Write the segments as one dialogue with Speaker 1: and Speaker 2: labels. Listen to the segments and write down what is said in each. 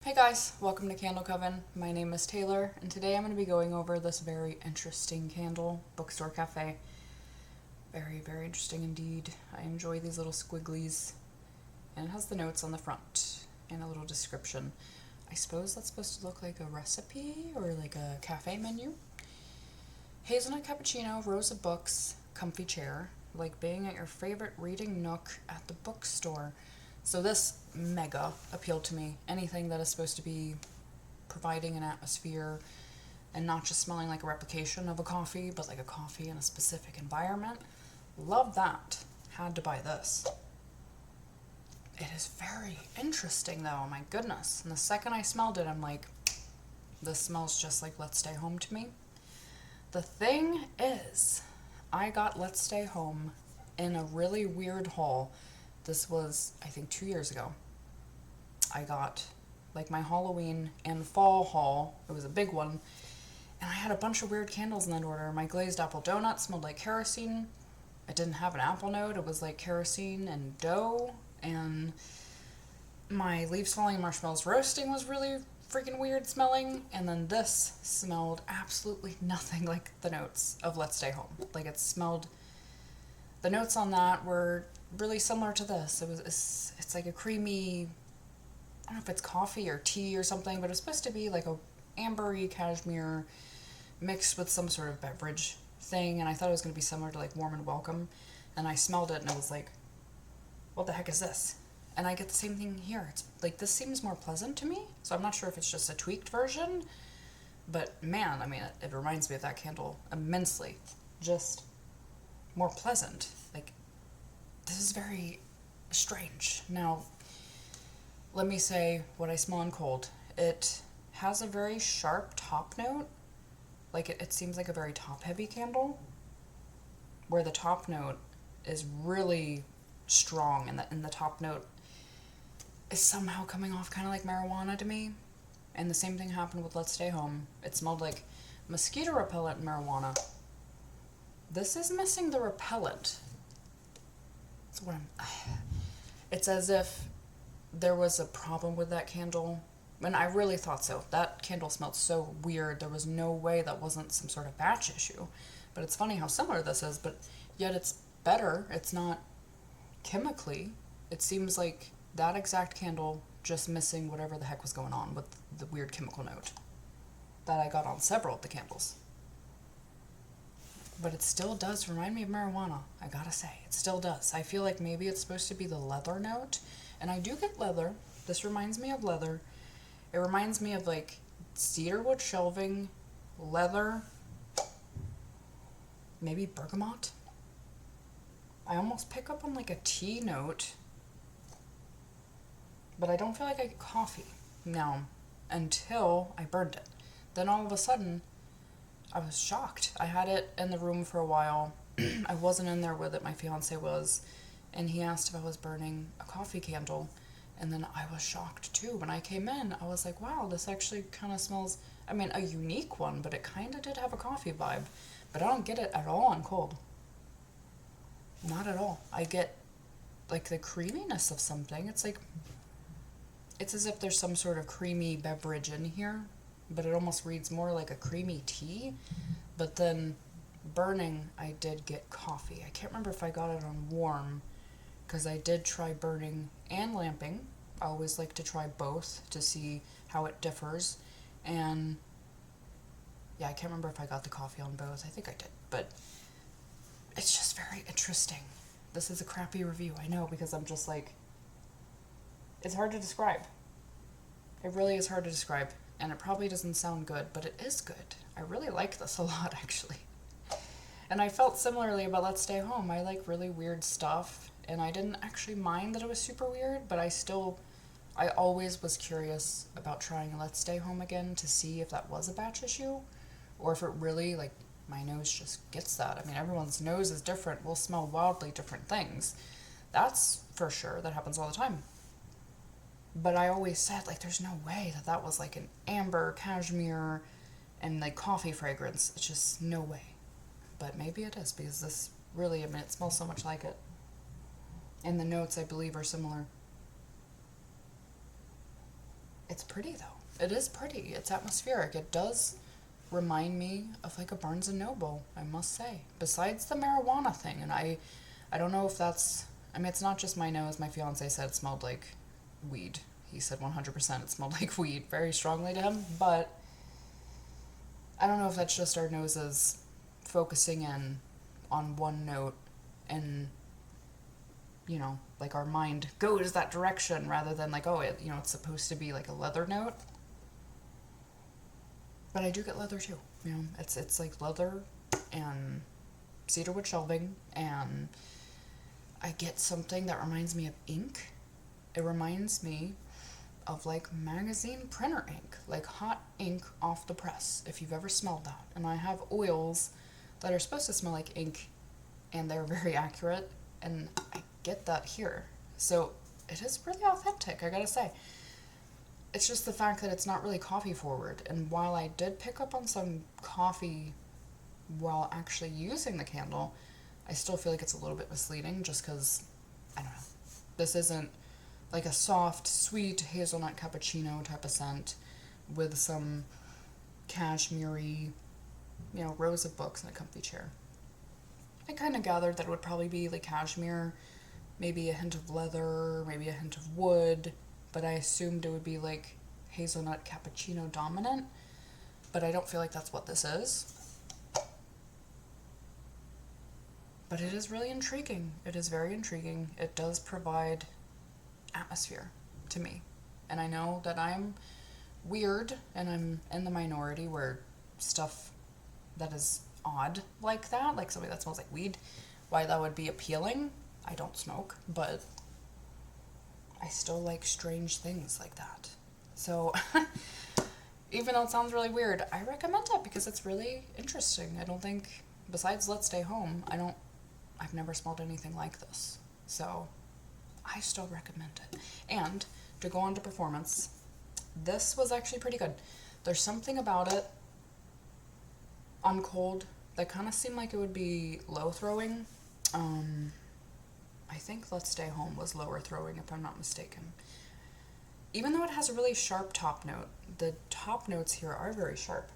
Speaker 1: Hey guys, welcome to Candle Coven. My name is Taylor, and today I'm going to be going over this very interesting candle, Bookstore Cafe. Very, very interesting indeed. I enjoy these little squigglies, and it has the notes on the front and a little description. I suppose that's supposed to look like a recipe or like a cafe menu. Hazelnut cappuccino, rows of books, comfy chair, like being at your favorite reading nook at the bookstore. So this mega appealed to me. Anything that is supposed to be providing an atmosphere and not just smelling like a replication of a coffee, but like a coffee in a specific environment. Love that. Had to buy this. It is very interesting though, my goodness. And the second I smelled it, I'm like, this smells just like Let's Stay Home to me. The thing is, I got Let's Stay Home in a really weird haul. This was, I think, 2 years ago. I got like my Halloween and fall haul. It was a big one. And I had a bunch of weird candles in that order. My glazed apple donut smelled like kerosene. It didn't have an apple note. It was like kerosene and dough. And my leaves falling marshmallows roasting was really freaking weird smelling. And then this smelled absolutely nothing like the notes of Let's Stay Home. Like it smelled, the notes on that were really similar to this. It's like a creamy, I don't know if it's coffee or tea or something, but it's supposed to be like a ambery cashmere mixed with some sort of beverage thing, and I thought it was going to be similar to like Warm and Welcome, and I smelled it and it was like, what the heck is this? And I get the same thing here. It's like, this seems more pleasant to me, so I'm not sure if it's just a tweaked version, but man, I mean, it reminds me of that candle immensely. Just more pleasant. Like, this is very strange. Now, let me say what I smell in cold. It has a very sharp top note. Like, it seems like a very top-heavy candle, where the top note is really strong, and the top note is somehow coming off kind of like marijuana to me. And the same thing happened with Let's Stay Home. It smelled like mosquito repellent and marijuana. This is missing the repellent. That's what it's as if there was a problem with that candle. And I really thought so. That candle smelled so weird. There was no way that wasn't some sort of batch issue. But it's funny how similar this is, but yet it's better. It's not chemically. It seems like that exact candle just missing whatever the heck was going on with the weird chemical note that I got on several of the candles. But it still does remind me of marijuana, I gotta say. It still does. I feel like maybe it's supposed to be the leather note. And I do get leather. This reminds me of leather. It reminds me of like cedarwood shelving, leather, maybe bergamot. I almost pick up on like a tea note, but I don't feel like I get coffee now until I burned it. Then all of a sudden, I was shocked. I had it in the room for a while. I wasn't in there with it, my fiance was, and he asked if I was burning a coffee candle, and then I was shocked too. When I came in, I was like, wow, this actually kind of smells, I mean, a unique one, but it kind of did have a coffee vibe, but I don't get it at all on cold. Not at all. I get like the creaminess of something. It's like, it's as if there's some sort of creamy beverage in here, but it almost reads more like a creamy tea. But then burning, I did get coffee. I can't remember if I got it on warm, because I did try burning and lamping. I always like to try both to see how it differs. And yeah, I can't remember if I got the coffee on both. I think I did, but it's just very interesting. This is a crappy review, I know, because I'm just like, it's hard to describe. It really is hard to describe. And it probably doesn't sound good, but it is good. I really like this a lot, actually. And I felt similarly about Let's Stay Home. I like really weird stuff, and I didn't actually mind that it was super weird, but I always was curious about trying Let's Stay Home again to see if that was a batch issue, or if it really, like, my nose just gets that. I mean, everyone's nose is different. We'll smell wildly different things. That's for sure. That happens all the time. But I always said, like, there's no way that that was like an amber, cashmere, and like coffee fragrance. It's just no way. But maybe it is, because this really, I mean, it smells so much like it. And the notes, I believe, are similar. It's pretty though. It is pretty. It's atmospheric. It does remind me of like a Barnes and Noble, I must say. Besides the marijuana thing, and I don't know if that's, I mean, it's not just my nose. My fiance said it smelled like weed. He said 100% it smelled like weed very strongly to him, but I don't know if that's just our noses focusing in on one note and, you know, like our mind goes that direction rather than like, oh, it, you know, it's supposed to be like a leather note. But I do get leather too, you know, it's like leather and cedarwood shelving, and I get something that reminds me of ink. It reminds me of like magazine printer ink, like hot ink off the press, if you've ever smelled that. And I have oils that are supposed to smell like ink, and they're very accurate, and I get that here. So it is really authentic, I gotta say. It's just the fact that it's not really coffee forward. And while I did pick up on some coffee while actually using the candle, I still feel like it's a little bit misleading just because, I don't know, this isn't like a soft, sweet hazelnut cappuccino type of scent with some cashmere-y, you know, rows of books and a comfy chair. I kind of gathered that it would probably be like cashmere, maybe a hint of leather, maybe a hint of wood, but I assumed it would be like hazelnut cappuccino dominant, but I don't feel like that's what this is. But it is really intriguing. It is very intriguing. It does provide atmosphere to me. And I know that I'm weird and I'm in the minority where stuff that is odd like that, like something that smells like weed, why that would be appealing. I don't smoke, but I still like strange things like that. So even though it sounds really weird, I recommend it because it's really interesting. I don't think, besides Let's Stay Home, I've never smelled anything like this. So I still recommend it. And to go on to performance, this was actually pretty good. There's something about it on cold that kind of seemed like it would be low throwing. I think Let's Stay Home was lower throwing if I'm not mistaken. Even though it has a really sharp top note, the top notes here are very sharp.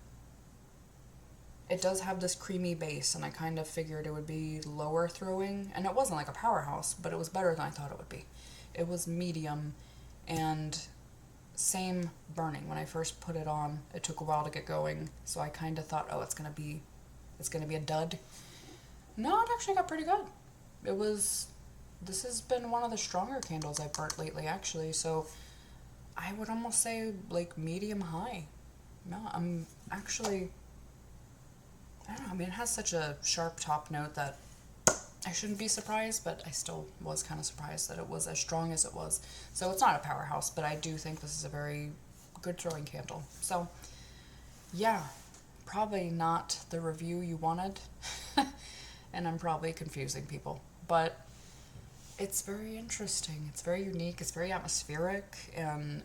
Speaker 1: It does have this creamy base, and I kind of figured it would be lower throwing, and it wasn't like a powerhouse, but it was better than I thought it would be. It was medium, and same burning. When I first put it on, it took a while to get going, so I kind of thought, oh, it's gonna be a dud. No, it actually got pretty good. This has been one of the stronger candles I've burnt lately, actually, so I would almost say like medium high. No, I'm actually, I don't know, I mean, it has such a sharp top note that I shouldn't be surprised, but I still was kind of surprised that it was as strong as it was. So it's not a powerhouse, but I do think this is a very good throwing candle. So yeah, probably not the review you wanted, and I'm probably confusing people, but it's very interesting. It's very unique. It's very atmospheric, and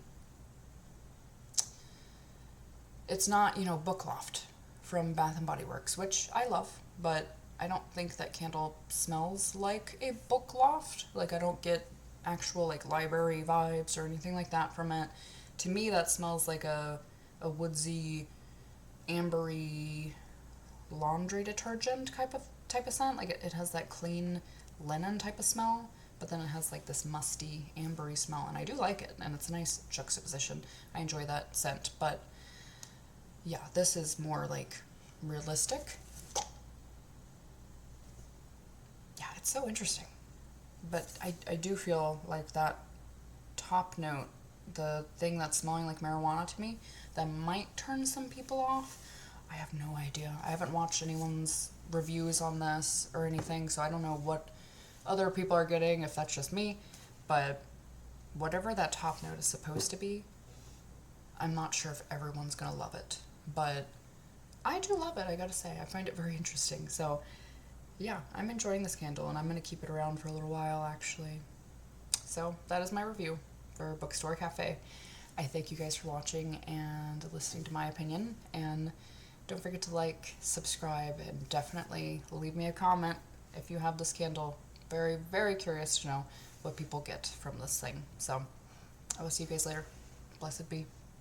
Speaker 1: it's not, you know, Book Loft from Bath and Body Works, which I love, but I don't think that candle smells like a Book Loft. Like, I don't get actual like library vibes or anything like that from it. To me, that smells like a woodsy, ambery laundry detergent type of scent. Like it has that clean linen type of smell, but then it has like this musty, ambery smell, and I do like it, and it's a nice juxtaposition. I enjoy that scent, but yeah, this is more like realistic. Yeah, it's so interesting. But I do feel like that top note, the thing that's smelling like marijuana to me, that might turn some people off. I have no idea. I haven't watched anyone's reviews on this or anything, so I don't know what other people are getting, if that's just me, but whatever that top note is supposed to be, I'm not sure if everyone's gonna love it, but I do love it, I gotta say. I find it very interesting. So yeah, I'm enjoying this candle, and I'm gonna keep it around for a little while, actually. So that is my review for Bookstore Cafe. I thank you guys for watching and listening to my opinion, and don't forget to like, subscribe, and definitely leave me a comment if you have this candle. Very, very curious to know what people get from this thing. So I will see you guys later. Blessed be.